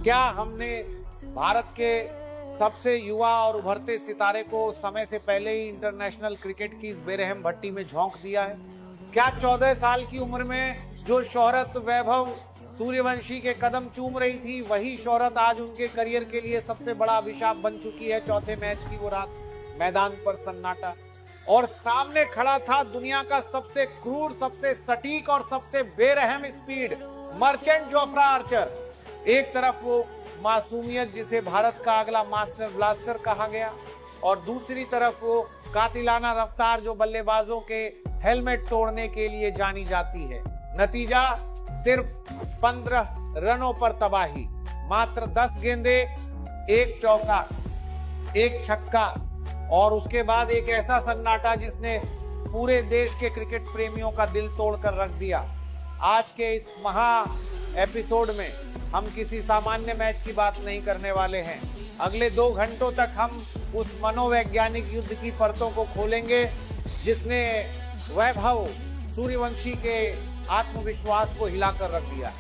क्या हमने भारत के सबसे युवा और उभरते सितारे को समय से पहले ही इंटरनेशनल क्रिकेट की इस बेरहम भट्टी में झोंक दिया है? क्या 14 साल की उम्र में जो शोहरत वैभव सूर्यवंशी के कदम चूम रही थी, वही शोहरत आज उनके करियर के लिए सबसे बड़ा अभिशाप बन चुकी है? चौथे मैच की वो रात, मैदान पर सन्नाटा और सामने खड़ा था दुनिया का सबसे क्रूर, सबसे सटीक और सबसे बेरहम स्पीड मर्चेंट जोफ्रा आर्चर। एक तरफ वो मासूमियत जिसे भारत का अगला मास्टर ब्लास्टर कहा गया, और दूसरी तरफ वो कातिलाना रफ्तार जो बल्लेबाजों के हेलमेट तोड़ने के लिए जानी जाती है। नतीजा सिर्फ 15 रनों पर तबाही, मात्र 10 गेंदे, एक चौका, एक छक्का, और उसके बाद एक ऐसा सन्नाटा जिसने पूरे देश के क्रिकेट प्रेमियों का दिल तोड़कर रख दिया। आज के इस महा एपिसोड में हम किसी सामान्य मैच की बात नहीं करने वाले हैं। अगले 2 घंटों तक हम उस मनोवैज्ञानिक युद्ध की परतों को खोलेंगे जिसने वैभव सूर्यवंशी के आत्मविश्वास को हिलाकर रख दिया।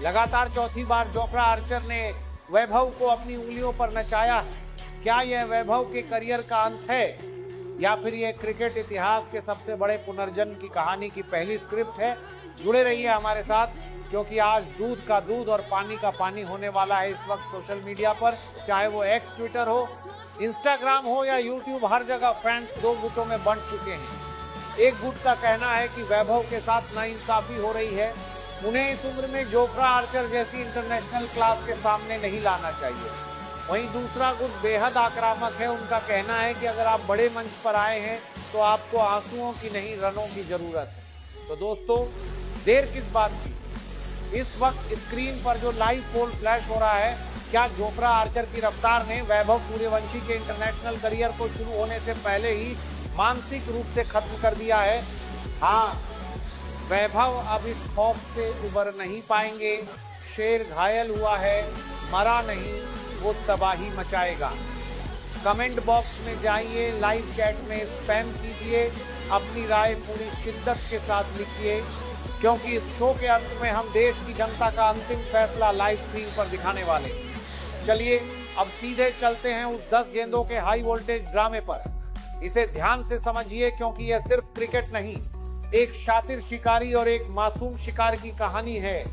लगातार चौथी बार जोफ्रा आर्चर ने वैभव को अपनी उंगलियों पर नचाया। क्या यह वैभव के करियर का अंत है, या फिर यह क्रिकेट इतिहास के सबसे बड़े पुनर्जन्म की कहानी की पहली स्क्रिप्ट है? जुड़े रहिए हमारे साथ, क्योंकि आज दूध का दूध और पानी का पानी होने वाला है इस वक्त सोशल मीडिया पर। चाहे वो एक्स, ट्विटर हो, इंस्टाग्राम हो या यूट्यूब, हर जगह फैंस 2 गुटों में बंट चुके हैं। एक गुट का कहना है कि वैभव के साथ नाइंसाफी हो रही है, उन्हें इस उम्र में जोफ्रा आर्चर जैसी इंटरनेशनल क्लास के सामने नहीं लाना चाहिए। वहीं दूसरा गुट बेहद आक्रामक है, उनका कहना है कि अगर आप बड़े मंच पर आए हैं तो आपको आंसुओं की नहीं, रनों की जरूरत है। तो दोस्तों, देर किस बात की? इस वक्त स्क्रीन पर जो लाइव पोल फ्लैश हो रहा है, क्या जोफ्रा आर्चर की रफ्तार ने वैभव सूर्यवंशी के इंटरनेशनल करियर को शुरू होने से पहले ही मानसिक रूप से खत्म कर दिया है? हाँ, वैभव अब इस खौफ से उबर नहीं पाएंगे। शेर घायल हुआ है, मरा नहीं, वो तबाही मचाएगा। कमेंट बॉक्स में जाइए, लाइव चैट में स्पैम कीजिए, अपनी राय पूरी शिद्दत के साथ लिखिए, क्योंकि इस शो के अंत में हम देश की जनता का अंतिम फैसला लाइव स्क्रीन पर दिखाने वाले हैं। चलिए अब सीधे चलते हैं उस 10 गेंदों के हाई वोल्टेज ड्रामे पर। इसे ध्यान से समझिए, क्योंकि यह सिर्फ क्रिकेट नहीं, एक शातिर शिकारी और एक मासूम शिकार की कहानी है।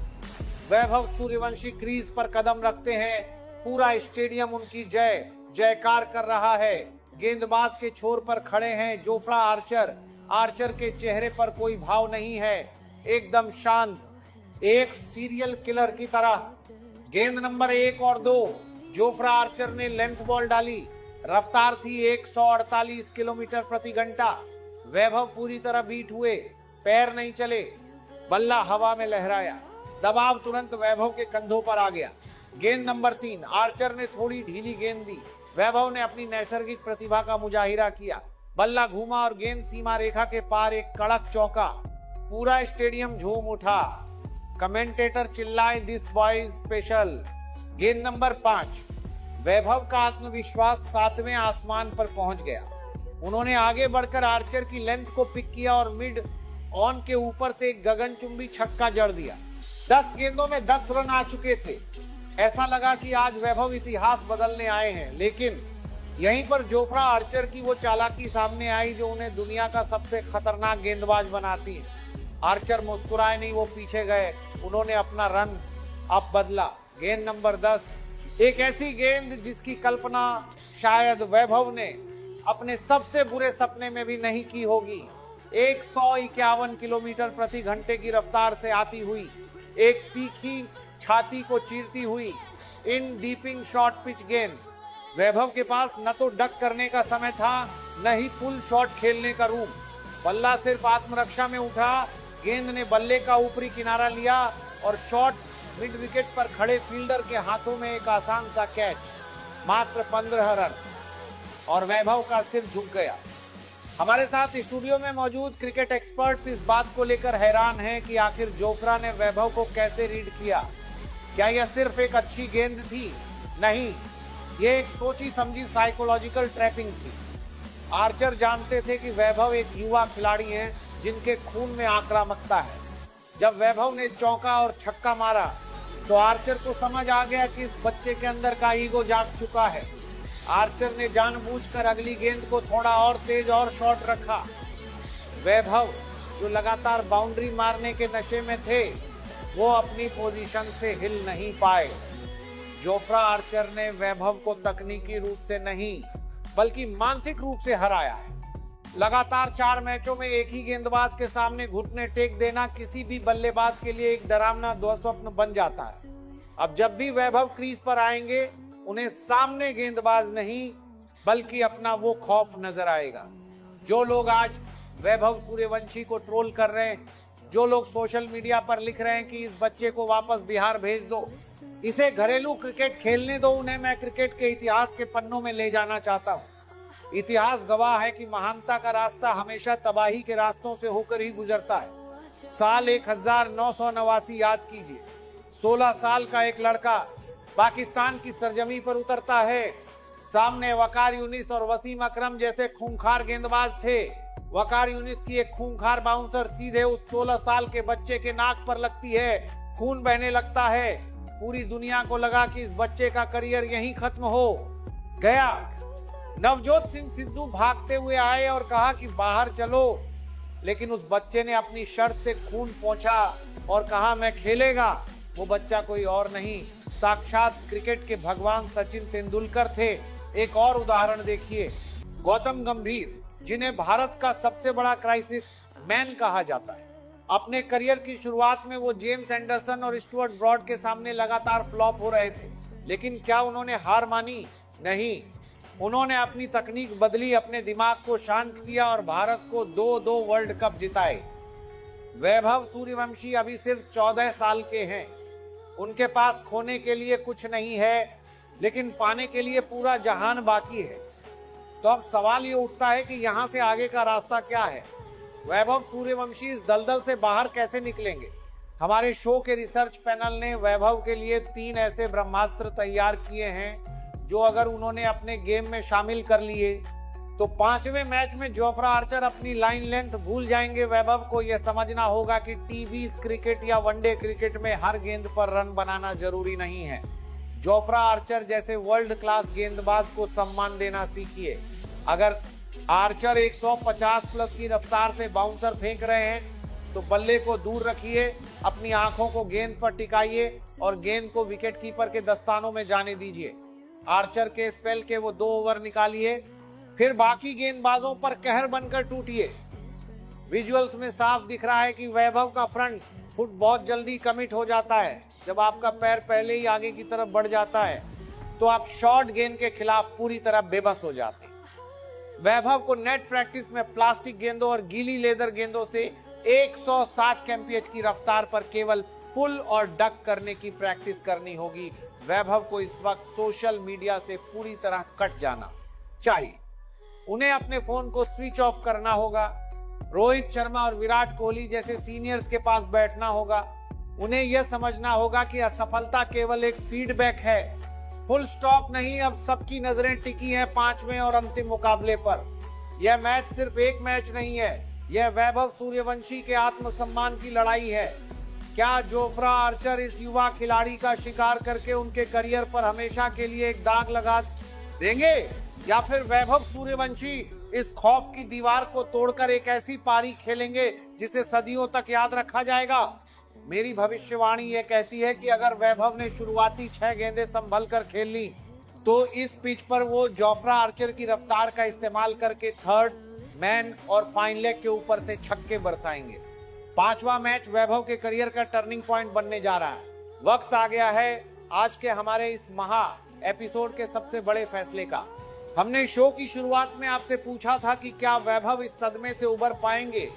वैभव सूर्यवंशी क्रीज पर कदम रखते हैं, पूरा स्टेडियम उनकी जय जयकार कर रहा है। गेंदबाज के छोर पर खड़े हैं जोफ्रा आर्चर। आर्चर के चेहरे पर कोई भाव नहीं है, एकदम शांत, एक सीरियल किलर की तरह। गेंद नंबर 1 और 2, जोफ्रा आर्चर ने लेंथ बॉल डाली। रफ्तार थी 148 किलोमीटर प्रति घंटा। वैभव पूरी तरह बीट हुए, पैर नहीं चले, बल्ला हवा में लहराया। दबाव तुरंत वैभव के कंधों पर आ गया। गेंद नंबर 3, आर्चर ने थोड़ी ढीली गेंद दी। वैभव ने अपनी नैसर्गिक प्रतिभा का मुजाहिरा किया। बल्ला घूमा और गेंद सीमा रेखा के पार, एक कड़क चौका। पूरा स्टेडियम झूम उठा। कमेंटेटर चिल्लाए, दिस बॉय इज स्पेशल। गेंद नंबर 5, वैभव का आत्मविश्वास 7वें आसमान पर पहुंच गया। उन्होंने आगे बढ़कर आर्चर की लेंथ को पिक किया और मिड ऑन के ऊपर से एक गगनचुंबी छक्का जड़ दिया। 10 गेंदों में 10 रन आ चुके थे। ऐसा लगा कि आज वैभव इतिहास बदलने आए हैं, लेकिन यहीं पर जोफ्रा आर्चर की वो चालाकी सामने आई जो उन्हें दुनिया का सबसे खतरनाक गेंदबाज बनाती है। आर्चर मुस्कुराए नहीं, वो पीछे गए। उन्होंने अपना रन अब बदला। गेंद नंबर 10, एक ऐसी गेंद जिसकी कल्पना शायद वैभव ने अपने सबसे बुरे सपने में भी नहीं की होगी। 151 किलोमीटर प्रति घंटे की रफ्तार से आती हुई, एक तीखी छाती को चीरती हुई इन डीपिंग शॉट पिच गेंद। वैभव के पास न तो डक करने का समय था, न ही पुल शॉट खेलने का रूम। बल्ला सिर्फ आत्मरक्षा में उठा। गेंद ने बल्ले का ऊपरी किनारा लिया और शॉट मिड विकेट पर खड़े फील्डर के हाथों में एक आसान सा कैच। मात्र 15 रन और वैभव का सिर झुक गया। हमारे साथ स्टूडियो में मौजूद क्रिकेट एक्सपर्ट्स इस बात को लेकर हैरान हैं कि आखिर जोफ्रा ने वैभव को कैसे रीड किया। क्या यह सिर्फ एक अच्छी गेंद थी? नहीं, यह एक सोची समझी साइकोलॉजिकल ट्रैपिंग थी। आर्चर जानते थे कि वैभव एक युवा खिलाड़ी हैं जिनके खून में आक्रामकता है। जब वैभव ने चौका और छक्का मारा तो आर्चर को समझ आ गया कि इस बच्चे के अंदर का ईगो जाग चुका है। आर्चर ने जानबूझकर अगली गेंद को थोड़ा और तेज और शॉर्ट रखा। वैभव जो लगातार बाउंड्री मारने के नशे में थे, वो अपनी पोजीशन से हिल नहीं पाए। जोफ्रा आर्चर ने वैभव को तकनीकी रूप से नहीं बल्कि मानसिक रूप से हराया है। लगातार 4 मैचों में एक ही गेंदबाज के सामने घुटने टेक देना किसी भी बल्लेबाज के लिए एक डरावना दुस्वप्न बन जाता है। अब जब भी वैभव क्रीज पर आएंगे, उन्हें सामने गेंदबाज नहीं बल्कि अपना वो खौफ नजर आएगा। जो लोग आज वैभव सूर्यवंशी को ट्रोल कर रहे हैं, जो लोग सोशल मीडिया पर लिख रहे हैं कि इस बच्चे को वापस बिहार भेज दो, इसे घरेलू क्रिकेट खेलने दो, उन्हें मैं क्रिकेट के इतिहास के पन्नों में ले जाना चाहता हूं। इतिहास गवाह है कि महानता का रास्ता हमेशा तबाही के रास्तों से होकर ही गुजरता है। साल 1989 याद कीजिए। 16 साल का एक लड़का पाकिस्तान की सरजमी पर उतरता है। सामने वकार यूनिस और वसीम अकरम जैसे खूंखार गेंदबाज थे। वकार यूनिस की एक खूंखार बाउंसर सीधे उस 16 साल के बच्चे के नाक पर लगती है। खून बहने लगता है। पूरी दुनिया को लगा कि इस बच्चे का करियर यहीं खत्म हो गया। नवजोत सिंह सिद्धू भागते हुए आए और कहा कि बाहर चलो, लेकिन उस बच्चे ने अपनी शर्ट से खून पोंछा और कहा मैं खेलेगा। वो बच्चा कोई और नहीं, साक्षात क्रिकेट के भगवान सचिन तेंदुलकर थे। एक और उदाहरण देखिए, गौतम गंभीर, जिन्हें भारत का सबसे बड़ा क्राइसिस मैन कहा जाता है। अपने करियर की शुरुआत में वो जेम्स एंडरसन और स्टुअर्ट ब्रॉड के सामने लगातार फ्लॉप हो रहे थे, लेकिन क्या उन्होंने हार मानी? नहीं, उन्होंने अपनी तकनीक बदली, अपने दिमाग को शांत किया और भारत को 2-2 वर्ल्ड कप जिताए। वैभव सूर्यवंशी अभी सिर्फ 14 साल के हैं। उनके पास खोने के लिए कुछ नहीं है, लेकिन पाने के लिए पूरा जहान बाकी है। तो अब सवाल ये उठता है कि यहाँ से आगे का रास्ता क्या है? वैभव सूर्यवंशी इस दलदल से बाहर कैसे निकलेंगे? हमारे शो के रिसर्च पैनल ने वैभव के लिए 3 ऐसे ब्रह्मास्त्र तैयार किए हैं जो अगर उन्होंने अपने गेम में शामिल कर लिए तो 5वें मैच में जोफ्रा आर्चर अपनी लाइन लेंथ भूल जाएंगे। वैभव को यह समझना होगा कि टीवी क्रिकेट या वनडे क्रिकेट में हर गेंद पर रन बनाना जरूरी नहीं है। जोफ्रा आर्चर जैसे वर्ल्ड क्लास गेंदबाज को सम्मान देना सीखिए। अगर आर्चर 150 प्लस की रफ्तार से बाउंसर फेंक रहे हैं तो बल्ले को दूर रखिए, अपनी आंखों को गेंद पर टिकाइए और गेंद को विकेट कीपर के दस्तानों में जाने दीजिए। आर्चर के स्पेल के वो 2 ओवर निकालिए, फिर बाकी गेंदबाजों पर कहर बनकर टूटिए। विजुअल्स में साफ दिख रहा है कि वैभव का फ्रंट फुट बहुत जल्दी कमिट हो जाता है। जब आपका पैर पहले ही आगे की तरफ बढ़ जाता है तो आप शॉर्ट गेंद के खिलाफ पूरी तरह बेबस हो जाते हैं। वैभव को नेट प्रैक्टिस में प्लास्टिक गेंदों और गीली लेदर गेंदों से 160 kmph की रफ्तार पर केवल पुल और डक करने की प्रैक्टिस करनी होगी। वैभव को इस वक्त सोशल मीडिया से पूरी तरह कट जाना चाहिए। उन्हें अपने फोन को स्विच ऑफ करना होगा। रोहित शर्मा और विराट कोहली जैसे सीनियर्स के पास बैठना होगा। उन्हें यह समझना होगा कि असफलता केवल एक फीडबैक है, फुल स्टॉप नहीं। अब सबकी नजरें टिकी हैं 5वें और अंतिम मुकाबले पर। यह मैच सिर्फ एक मैच नहीं है, यह वैभव सूर्यवंशी के आत्मसम्मान की लड़ाई है। क्या जोफ्रा आर्चर इस युवा खिलाड़ी का शिकार करके उनके करियर पर हमेशा के लिए एक दाग लगा देंगे, या फिर वैभव सूर्यवंशी इस खौफ की दीवार को तोड़कर एक ऐसी पारी खेलेंगे जिसे सदियों तक याद रखा जाएगा? मेरी भविष्यवाणी यह कहती है कि अगर वैभव ने शुरुआती 6 गेंदें संभल कर खेल ली तो इस पिच पर वो जोफ्रा आर्चर की रफ्तार का इस्तेमाल करके थर्ड मैन और फाइन लेग के ऊपर से छक्के बरसाएंगे। 5वां मैच वैभव के करियर का टर्निंग पॉइंट बनने जा रहा है। वक्त आ गया है आज के हमारे इस महा एपिसोड के सबसे बड़े फैसले का। हमने शो की शुरुआत में आपसे पूछा था कि क्या वैभव इस सदमे से उबर पाएंगे,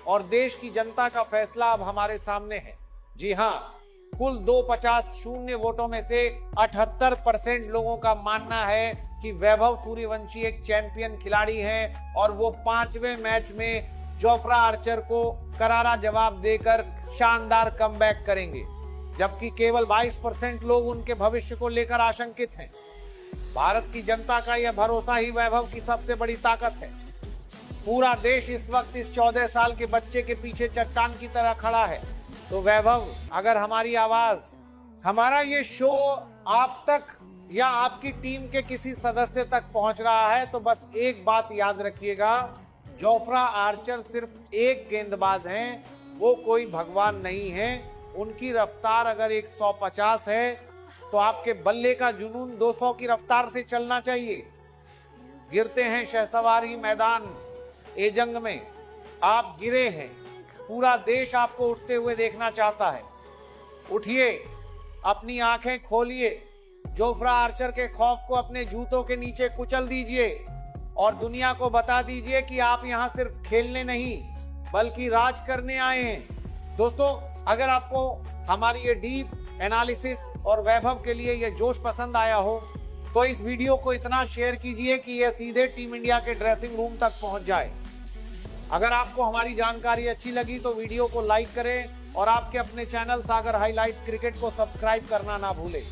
और देश की जनता का फैसला अब हमारे सामने है। जी हाँ, कुल 250 वोटों में से 78% लोगों का मानना है कि वैभव सूर्यवंशी एक चैंपियन खिलाड़ी हैं और वो 5वें मैच में जोफ्रा आर्चर को करारा जवाब देकर शानदार कमबैक करेंगे, जबकि केवल 22% लोग उनके भविष्य को लेकर आशंकित हैं। भारत की जनता का यह भरोसा ही वैभव की सबसे बड़ी ताकत है। पूरा देश इस वक्त इस 14 साल के बच्चे के पीछे चट्टान की तरह खड़ा है। तो वैभव, अगर हमारी आवाज हमारा ये शो आप तक या आपकी टीम के किसी सदस्य तक पहुंच रहा है तो बस एक बात याद रखिएगा, जोफ्रा आर्चर सिर्फ एक गेंदबाज हैं, वो कोई भगवान नहीं है। उनकी रफ्तार अगर 150 है तो आपके बल्ले का जुनून 200 की रफ्तार से चलना चाहिए। गिरते हैं शहसवारी मैदान ए जंग में, आप गिरे हैं, पूरा देश आपको उठते हुए देखना चाहता है। उठिए, अपनी आंखें खोलिए, जोफ्रा आर्चर के खौफ को अपने जूतों के नीचे कुचल दीजिए और दुनिया को बता दीजिए कि आप यहां सिर्फ खेलने नहीं बल्कि राज करने आए हैं। दोस्तों, अगर आपको हमारी ये डीप एनालिसिस और वैभव के लिए ये जोश पसंद आया हो तो इस वीडियो को इतना शेयर कीजिए कि ये सीधे टीम इंडिया के ड्रेसिंग रूम तक पहुंच जाए। अगर आपको हमारी जानकारी अच्छी लगी तो वीडियो को लाइक करें और आपके अपने चैनल सागर हाईलाइट क्रिकेट को सब्सक्राइब करना ना भूलें।